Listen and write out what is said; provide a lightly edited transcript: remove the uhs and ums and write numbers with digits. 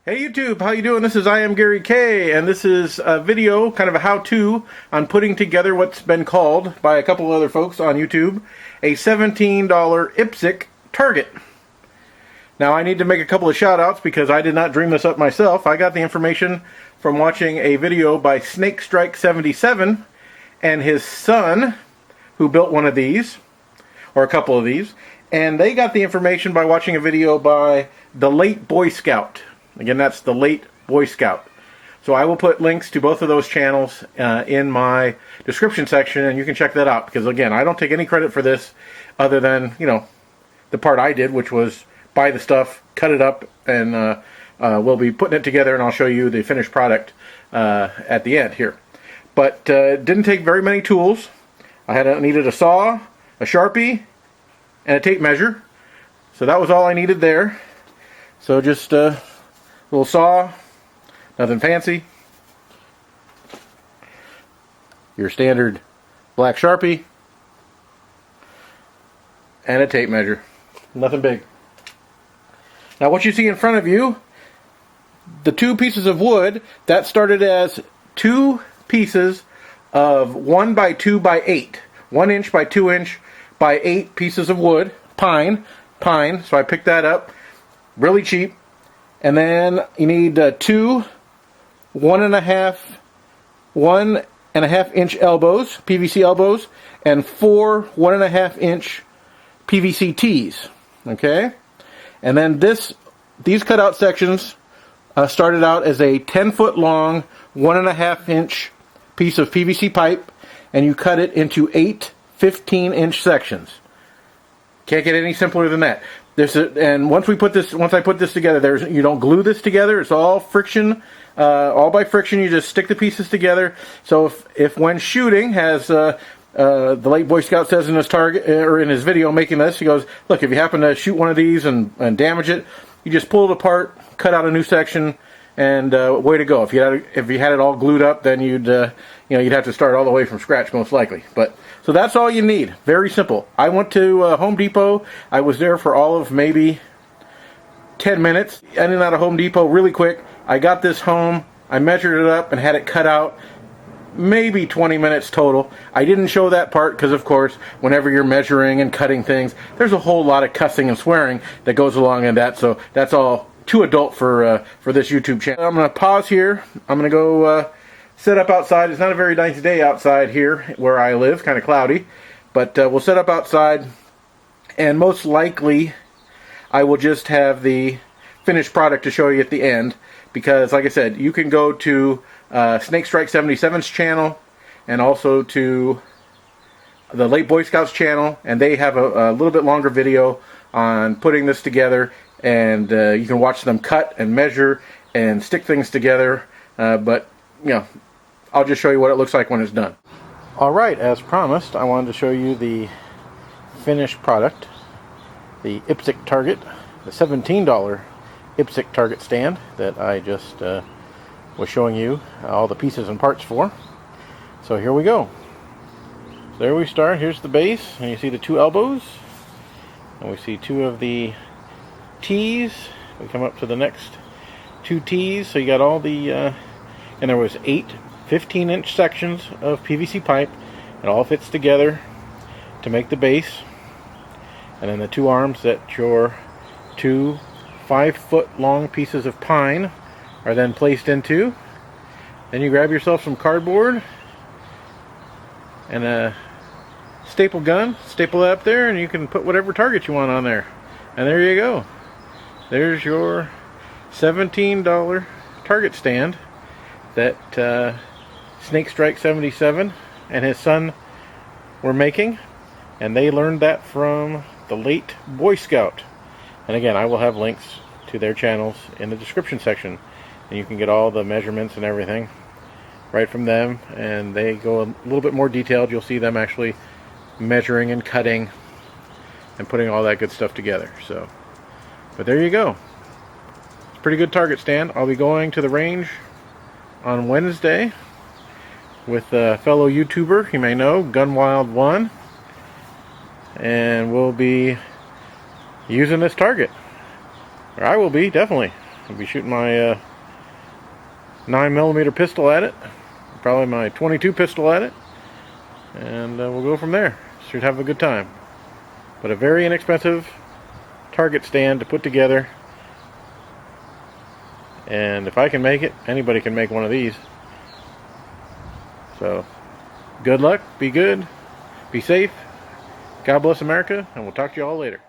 Hey YouTube, how you doing? This is I Am Gary K, and this is a video, kind of a how-to on putting together what's been called by a couple other folks on YouTube a $17 IPSC target. Now I need to make a couple of shout-outs because I did not dream this up myself. I got the information from watching a video by SnakeStrike77 and his son, who built one of these, or a couple of these, and they got the information by watching a video by TheLateBoyScout. Again, that's The Late Boy Scout. So I will put links to both of those channels in my description section, and you can check that out. Because again, I don't take any credit for this other than, you know, the part I did, which was buy the stuff, cut it up, and we'll be putting it together, and I'll show you the finished product at the end here. But didn't take very many tools. I needed a saw, a Sharpie, and a tape measure. So that was all I needed there. So just little saw, nothing fancy. Your standard black Sharpie, and a tape measure. Nothing big. Now what you see in front of you, the two pieces of wood, that started as two pieces of 1 by 2 by 8. 1 inch by 2 inch by 8 pieces of wood, pine, so I picked that up, really cheap. And then you need two 1.5 inch elbows, PVC elbows, and 4 1.5 inch PVC Ts. Okay, and then these cutout sections started out as a 10-foot long 1.5 inch piece of PVC pipe, and you cut it into 8 15-inch sections. Can't get any simpler than that. And once I put this together, you don't glue this together. It's all friction, all by friction. You just stick the pieces together. So if when shooting, as the Late Boy Scout says in his target or in his video making this, he goes, "Look, if you happen to shoot one of these and damage it, you just pull it apart, cut out a new section, and way to go." If you had it all glued up, then you'd have to start all the way from scratch most likely. But so that's all you need. Very simple. I went to Home Depot. I was there for all of maybe 10 minutes. In and out of Home Depot really quick. I got this home. I measured it up and had it cut out. Maybe 20 minutes total. I didn't show that part because, of course, whenever you're measuring and cutting things, there's a whole lot of cussing and swearing that goes along in that. So that's all too adult for this YouTube channel. I'm going to pause here. I'm going to go set up outside. It's not a very nice day outside here where I live, kind of cloudy, but we'll set up outside, and most likely I will just have the finished product to show you at the end, because like I said, you can go to SnakeStrike77's channel and also to the Late Boy Scouts channel, and they have a little bit longer video on putting this together, and you can watch them cut and measure and stick things together, but you know, I'll just show you what it looks like when it's done. Alright, as promised, I wanted to show you the finished product, the IPSC target, the $17 IPSC target stand that I just was showing you all the pieces and parts for. So here we go. So there we start. Here's the base, and you see the two elbows, and we see two of the Ts. We come up to the next two Ts, so you got all the and there was 8 15-inch sections of PVC pipe. It all fits together to make the base, and then the two arms that your two 5-foot long pieces of pine are then placed into. Then you grab yourself some cardboard and a staple gun, staple that up there, and you can put whatever target you want on there. And there you go. There's your $17 target stand that SnakeStrike77 and his son were making, and they learned that from the Late Boy Scout. And again, I will have links to their channels in the description section, and you can get all the measurements and everything right from them, and they go a little bit more detailed. You'll see them actually measuring and cutting and putting all that good stuff together. So, but there you go. It's a pretty good target stand. I'll be going to the range on Wednesday with a fellow YouTuber you may know, Gunwild1, and we'll be using this target. Or I will be, definitely. I'll be shooting my 9mm pistol at it, probably my 22 pistol at it, and we'll go from there. Should have a good time. But a very inexpensive target stand to put together, and if I can make it, anybody can make one of these. So good luck, be good, be safe, God bless America, and we'll talk to you all later.